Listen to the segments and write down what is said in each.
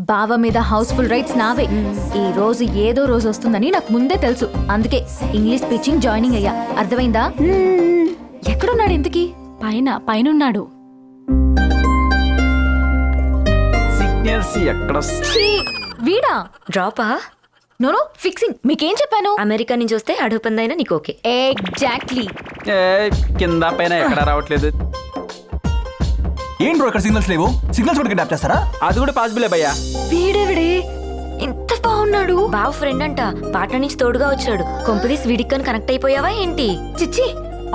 బావ మీద Housefull rights నావే. ఈ రోజు ఏదో రోజు వస్తుందని నాకు ముందే తెలుసు. అందుకే ఇంగ్లీష్ స్పీచింగ్ జాయినింగ్ అయ్యా. అర్థమైందా? ఎక్కడున్నాడు ఇంతకీ? పైనున్నాడు. సిగ్నల్స్ ఎక్కడ? వీడా? డ్రాపా? No fixing. మీకేం చెప్పాను? అమెరికా నుంచి వస్తే అడుగు పందైనా నీకు ఓకే. ఎగ్జాక్ట్లీ. కింద పైన ఎక్కడ రావట్లేదు. ఏం బ్రో ఇక్కడ సిగ్నల్స్ లేవు? సిగ్నల్స్ కూడా ట్యాప్ చేస్తారా? అది కూడా పాసిబుల్ భయ్యా. వీడెవిడే ఇంత బాగున్నాడు? బావ ఫ్రెండ్ అంట, పాట నుంచి తోడుగా వచ్చాడు. కొంపదీస్ వీడిక్కని కనెక్ట్ అయిపోయావా ఏంటి? చిచ్చి,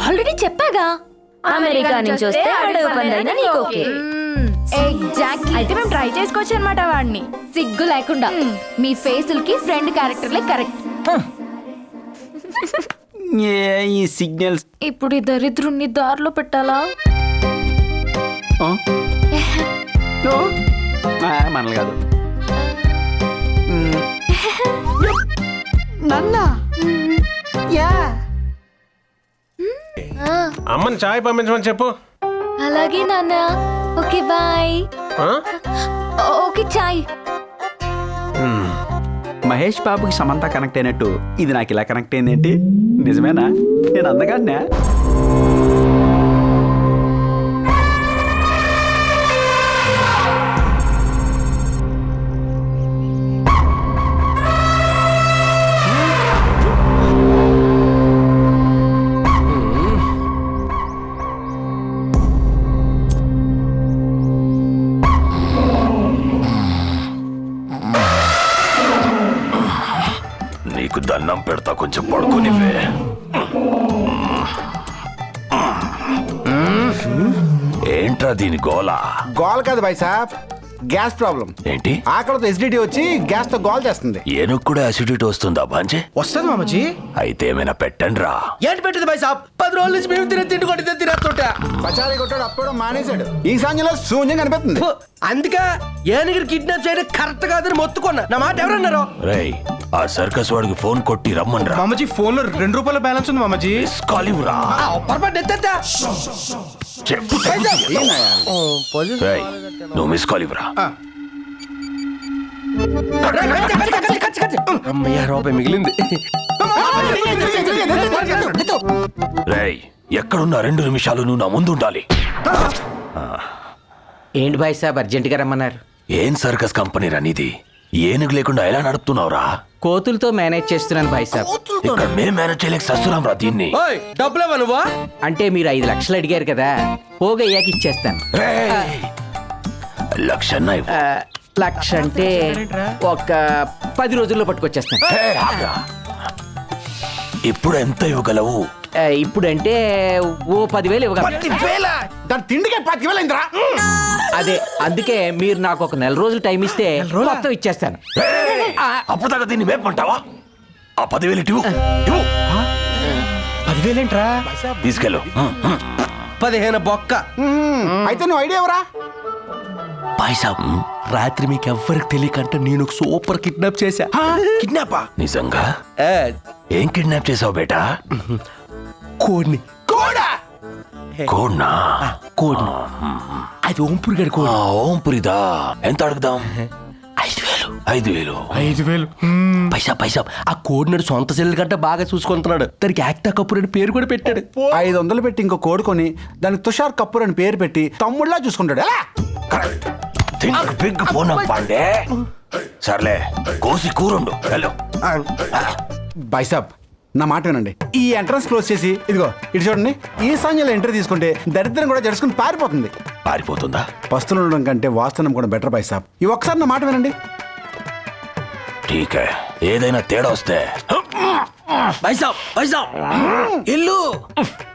ఆల్రెడీ చెప్పాగా. అమెరికా నుంచి వస్తే అడుగు పందైనా నీకు ఓకే. ఎగ్జాక్ట్లీ. అయితే మేము ట్రై చేసుకోవచ్చు అనమాట వాడిని. సిగ్గు లేకుండా. మీ ఫేసులకి ఫ్రెండ్ క్యారెక్టర్లే కరెక్ట్. ఈ సిగ్నల్స్ ఇప్పుడు ఈ దరిద్రుణ్ణి దారిలో పెట్టాలా? మనలు కాదు. అమ్మని చాయ్ పంపించమని చెప్పు. అలాగే నాన్న. Okay bye. ఓకే చాయ్. మహేష్ బాబుకి సమంత కనెక్ట్ అయినట్టు ఇది నాకు ఇలా కనెక్ట్ అయిందేంటి? నిజమేనా? నేను అందగాడినా? నీకు దండం పెడతా, కొంచెం పడుకోనివే. ఏంట్రా దీని గోలా? గోల్ కాదు భాయ్ సాబ్, గ్యాస్ ప్రాబ్లం. ఏంటి? ఆకలితో ఎసిడిటీ వచ్చి గ్యాస్ తో గోల్ చేస్తుంది. ఏనుగు కూడా అసిడిటీ వస్తుందా బాంజే? వస్తుంది మామజీ. అయితే ఏమైనా పెట్టండి రా. ఏంటి పెట్టింది భాయ్ సాబ్? 10 రోజుల నుంచి మేము తిండి కొట్టి తినతుంటా. పచారీ కొట్టాడు, అప్పుడు మానేశాడు. ఈ సాంజలో శూన్యం కనిపిస్తుంది. అందుకే ఏనుగురు కిడ్నాప్ చేయడం కరెక్ట్ కాదని మొత్తుకున్నా. నా మాట ఎవరన్నారు? రేయ్, ఆ సర్కస్ వాడికి ఫోన్ కొట్టి రమ్మన్రా. మామజీ ఫోన్ లో 2 రూపాయల బ్యాలెన్స్ ఉంది మామజీ. రా. పొరపాటు ఎత్తేత్తా. రేయ్, నువ్వు మిస్ కాల్ ఇవ్వరా. అమ్మయ్య, రూపాయి మిగిలింది. రేయ్, ఎక్కడున్నా 2 నిమిషాలు నువ్వు నా ముందు ఉండాలి. ఏంటి భాయ్ సాబ్ అర్జెంటుగా రమ్మన్నారు? ఏం సర్కస్ కంపెనీ రనిది? ఏనుగు లేకుండా ఎలా నడుపుతున్నావురా? కోతులతో మేనేజ్ చేస్తున్నాను భాయ్ సాబ్. ఇక్కడ మేం మేనేజ్ చేయలేక సస్తున్నాం రా దీన్ని. డబ్బులేవా నువ్వా? అంటే మీరు 5 లక్షలు అడిగారు కదా, పోగయ్యాక ఇచ్చేస్తాను. రేయ్, లక్షన్న ఇవ్వు. లక్ష అంటే ఒక 10 రోజుల్లో పట్టుకొచ్చేస్తాను. రేయ్, ఆగ్రా. ఇప్పుడు ఎంత ఇవ్వగలవు? ఇప్పుడంటే ఓ 10,000 ఇవ్వగలను. 10,000? దాని తిండికే 10,000 అయిందిరా. అదే, అందుకే మీరు నాకు ఒక 4 రోజులు టైం ఇస్తే మొత్తం ఇచ్చేస్తాను. అప్పుడు దాకా దీన్ని మేపంటావా? ఆ 10,000 ఇటు 10,000 ఏంట్రా? తీసుకెళ్ళు. 15 బొక్క. అయితే నువ్వు ఐడియా ఎవరా? పైసాబ్, రాత్రి మీకు ఎవ్వరికి తెలియకంటే నేను ఒక సూపర్ కిడ్నాప్ చేశా. కిడ్నాపా? నిజంగా? ఏం కిడ్నాప్ చేసావు బేటా? కోడిని. కోడా? కోడ్నా? కోడిని. అది ఓంపురి గడి కోడి. ఓంపురిదా? ఎంత అడుగుదాం? 5,000. 5,000. 5,000. పైసా ఆ కోడినాడు సొంత సెల్లు కంటే బాగా చూసుకుంటున్నాడు. దానికి యాక్టా కపూర్ అని పేరు కూడా పెట్టాడు. 500 పెట్టి ఇంకో కోడుకొని దానికి తుషార్ కపూర్ అని పేరు పెట్టి తమ్ముళ్ళ చూసుకుంటాడు. ఎలా? Think big Poonam Pandey. సర్లే, కోసి కూరుండు. హలో బైసాబ్, నా మాట వినండి. ఈ ఎంట్రన్స్ క్లోజ్ చేసి ఇదిగో ఇటు చూడండి. ఈ సాంజలో ఎంట్రీ తీసుకుంటే దరిద్రం కూడా జరుచుకుని పారిపోతుంది. పారిపోతుందా? పస్తులు ఉండడం కంటే వాస్తవం కూడా బెటర్ బైసాబ్. ఈ ఒక్కసారి నా మాట వినండి. ఠీకే, ఏదైనా తేడా వస్తే ఇల్లు.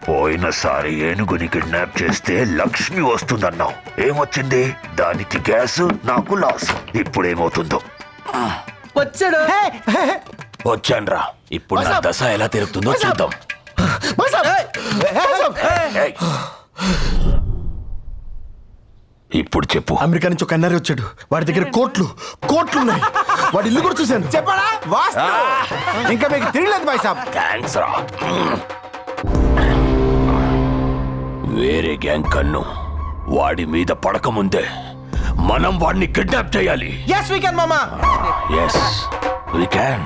పోయినసారి ఏనుగుని కిడ్నాప్ చేస్తే లక్ష్మి వస్తుందన్నావు. ఏమొచ్చింది? దానికి గ్యాస్, నాకు లాస్. ఇప్పుడేమవుతుందో? వచ్చాడు. వచ్చాన్రా. ఇప్పుడు నా దశ ఎలా తిరుగుతుందో చూద్దాం. ఏయ్. ఇప్పుడు చెప్పు. అమెరికా నుంచి ఒక అన్నారి వచ్చాడు. వాడి దగ్గర కోట్లు ఉన్నాయి. వాడి ఇల్లు కూడా చూశాను. చెప్పాడా? ఇంకా మీకు తిరగలేదు బైసాబ్. థ్యాంక్స్ రా. వేరే గ్యాంగ్ కన్ను వాడి మీద పడకముందే మనం వాడిని కిడ్నాప్ చేయాలి. yes we can మామా. Yes, we can.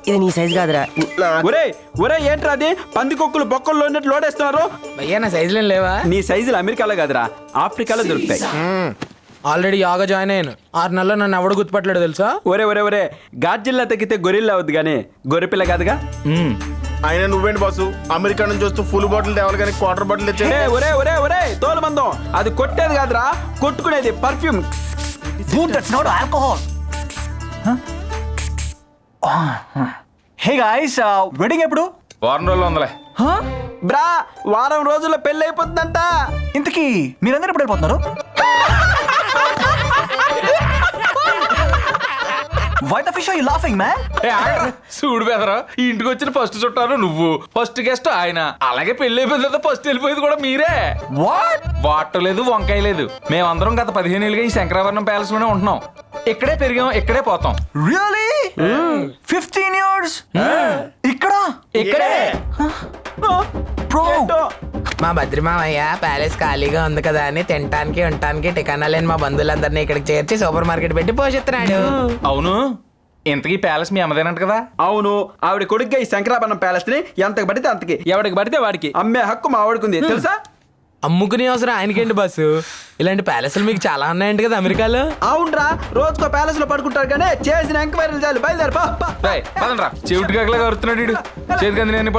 ఇది నీ సైజ్ కాదురా. ఒరే ఒరే ఏంట్రా అది పందికొక్కులు బొక్కల్లో ఉన్నట్టు లోడేస్తున్నారు. భయ్యా నా సైజులు లేవా? నీ సైజులు అమెరికాలో కాదురా ఆఫ్రికాలో దొరుకుతాయి. ఆల్రెడీ యోగా జాయిన్ అయ్యాను. 6 నెలల్లో నన్ను ఎవడు గుర్తుపట్టలేడు తెలుసా? ఒరే ఒరే ఒరే గాడ్జిల్లా తగ్గితే గొరిల్లా అవుద్ది కానీ గొర్రెపిల్ల కాదుగా. ఆయన నువ్వేంటి బాసు అమెరికా నుంచి వస్తూ ఫుల్ బాటిల్ తేవాలి కానీ క్వార్టర్ బాటిల్ తెచ్చే. ఒరే ఒరే ఒరే తోలు మందం అది కొట్టేది కాదురా కొట్టుకునేది పర్ఫ్యూమ్. హే గాయ్స్, వెడ్డింగ్ ఎప్పుడు? వారం రోజులు ఉందలే. బ్రా వారం రోజుల్లో పెళ్లి అయిపోతుందంట. ఇంతకీ మీరందరూ ఎప్పుడు వెళ్ళిపోతున్నారు? Why the fish are you laughing, man? చూడు బెదరా, ఈ ఇంటికి వచ్చిన ఫస్ట్ చుట్టాను నువ్వు, ఫస్ట్ గెస్ట్ ఆయన. అలాగే పెళ్లి అయిపోయిన తర్వాత ఫస్ట్ వెళ్ళిపోయేది కూడా మీరే. What? వాటర్ లేదు, వంకాయ లేదు. మేమందరం గత 15 ఏళ్ళుగా ఈ శంకరాభరణం ప్యాలెస్ లోనే ఉంటున్నాం. ఇక్కడే పెరిగాం, ఇక్కడే పోతాం. Really? 15 years? ఇక్కడే? Bro. మా భద్రిమావయ్య ప్యాలెస్ ఖాళీగా ఉంది కదా అని తినటానికి ఉండటానికి టికానా లేని మా బంధువులందరినీ ఇక్కడికి చేర్చి సూపర్ మార్కెట్ పెట్టి పోషిస్తున్నాడు. అవును, ఇంతకీ ప్యాలెస్ మీ అమ్మదేనంట కదా? అవును, ఆవిడ కొడుగ్గా ఈ శంకరాభరణం ప్యాలెస్ ని ఎంతకు పడితే అంతకి ఎవడికి పడితే వాడికి అమ్మే హక్కు మా ఆవిడకుంది తెలుసా. అమ్ముకునే అవసరం ఆయనకేంటి బస్సు? ఇలాంటి ప్యాలెస్లు మీకు చాలా ఉన్నాయంట కదా అమెరికాలో. అవునరా రోజుకో ప్యాలెస్ లో పడుకుంటారు కానీ చేసిన ఎంక్వైరీలు చాలు బయలుదేరి పదండ్రా, చెవిటి కాకలా కరుతున్నాడు వీడు. చేతికి అంది నేను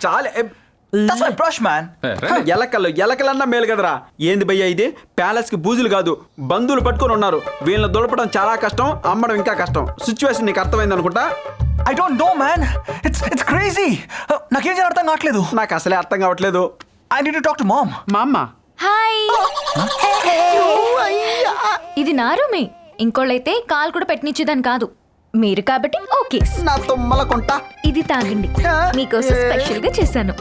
చాలే. That's my brush, man. ఎలకలన్నా మేలు కదరా. ఏంది భయ్యా ఇది? ప్యాలెస్ కి బూజులు కాదు బంధువులు పట్టుకొని ఉన్నారు. వీళ్ళని దొలపడం చాలా కష్టం, అమ్మడం ఇంకా కష్టం. సిచ్యువేషన్ నీకు అర్థమైంది అనుకుంటా. I don't know, man. It's crazy. నాకేం చేయాలో అర్థం కావట్లేదు. నాకు అసలే అర్థం కావట్లేదు. I need to talk to mom. మా అమ్మ హాయ్. ఇది నా రూమే. ఇంకోళ్ళైతే కాల్ కూడా పెట్టనిచ్చేదాన్ని కాదు. మీరు కాబట్టి ఓకే. నా తుమ్మల కొంట. ఇది తాగండి, మీకోసం స్పెషల్ గా చేశాను.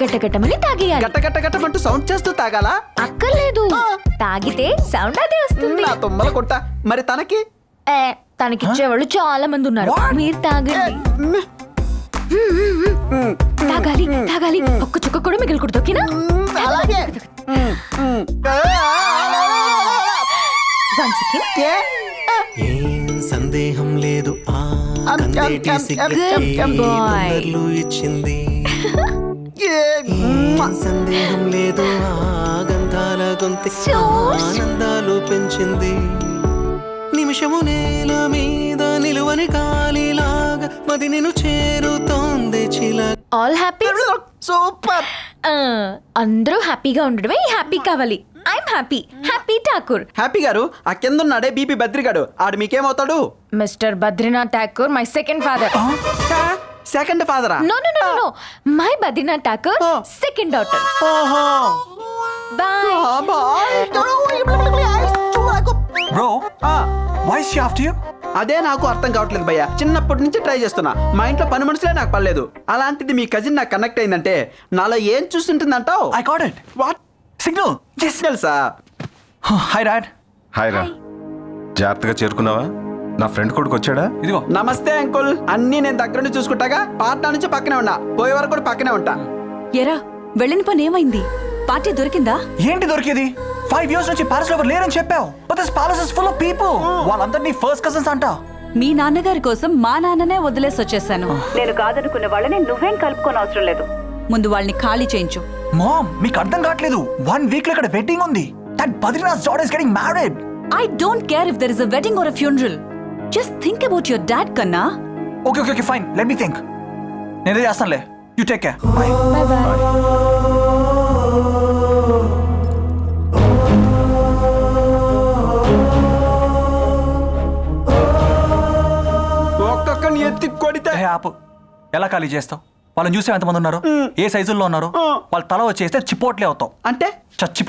గట్టగట్టమని తాగేయాలి. గట్టమంటూ సౌండ్ చేస్తూ తాగాలా? అక్కర్లేదు, తాగితే సౌండ్ అదే వస్తుంది. నా తుమ్మల కొంట. మరి తనకి తనకిచ్చేవాళ్ళు చాలా మంది ఉన్నారు. మీరు తాగండి. తాగాలి తాగాలి, ఒక్క చుక్క కూడా మిగిలికూడదు, ఓకేనా? One second. సందేహం లేదు Good boy. ఇచ్చింది. సందేహం లేదు గంధాల గొంతు ఆనందాలు పెంచింది. నిమిషము నేల మీద నిలువని కాలిలాగా మది నిన్ను చేరుతోంది చిలా. All happy? సూపర్. అందరూ హ్యాపీగా ఉండడమే హ్యాపీ కావాలి. I'm happy. Happy Thakur. Happy garu ఆ కింద ఉన్నాడే బీపీ బద్రిగాడు, ఆడు మీకేమవుతాడు? Mister Badrinath Thakur, my second father. Second ఫాదరా? No, no, no, no, no. My Badrinath Thakur, second daughter. ఓహో. Bye. Bro, why is she after you? అదే నాకు అర్థం కావట్లేదు భయ్య. చిన్నప్పటి నుంచి ట్రై చేస్తున్నా, మా ఇంట్లో పని మనుషులే నాకు పర్లేదు. అలాంటిది మీ కజిన్ నాకు కనెక్ట్ అయిందంటే నాలో ఏం చూస్తుంటుందంటావు? I got it. What Signal. Signal sir. Hi, Dad. Hi రా, జాగ్రత్తగా చేరుకున్నావా? నా ఫ్రెండ్ కొడుకు వచ్చాడా? ఇదిగో. నమస్తే అంకుల్. అన్నీ నేను దగ్గరుండి చూసుకుంటాగా. పార్ట్నర్ నుంచి పక్కనే ఉన్నా, పోయే వరకు కూడా పక్కనే ఉంటా. ఎరా, వెళ్ళిన పని ఏమైంది? పార్టీ దొరికిందా? ఏంటి దొరికేది? 5 years నుంచి ప్యాలెస్ లో ఎవరు లేరని చెప్పావు. But this palace is full of people. వాళ్ళందరినీ ఫస్ట్ కజిన్స్ అంట. మీ నాన్నగారి కోసం మా నాన్ననే వదిలేసి వచ్చేసాను. నేను కాదనుకునే వాళ్ళని నువ్వేం కలుపుకోని అవసరం లేదు. ముందు వాళ్ళని ఖాళీ చేయించు. మామ్, మీకు అర్థం కావట్లేదు. 1 week లో ఇక్కడ వెడ్డింగ్ ఉంది. That Badrinath's daughter is getting married. I don't care if there is a wedding or a funeral. Just think about your dad, Kanna. Okay, fine. Let me think. నేనే చేస్తానులే. You take care. Bye. Bye. ఒక్కొక్కని ఎత్తి కొడితే ఆపు. ఎలా ఖాళీ చేస్తావు? వాళ్ళని చూసే ఎంతమంది ఉన్నారు, ఏ సైజుల్లో ఉన్నారు, వాళ్ళ తల వచ్చేస్తే చిపోట్లే అవుతావు. అంటే చచ్చి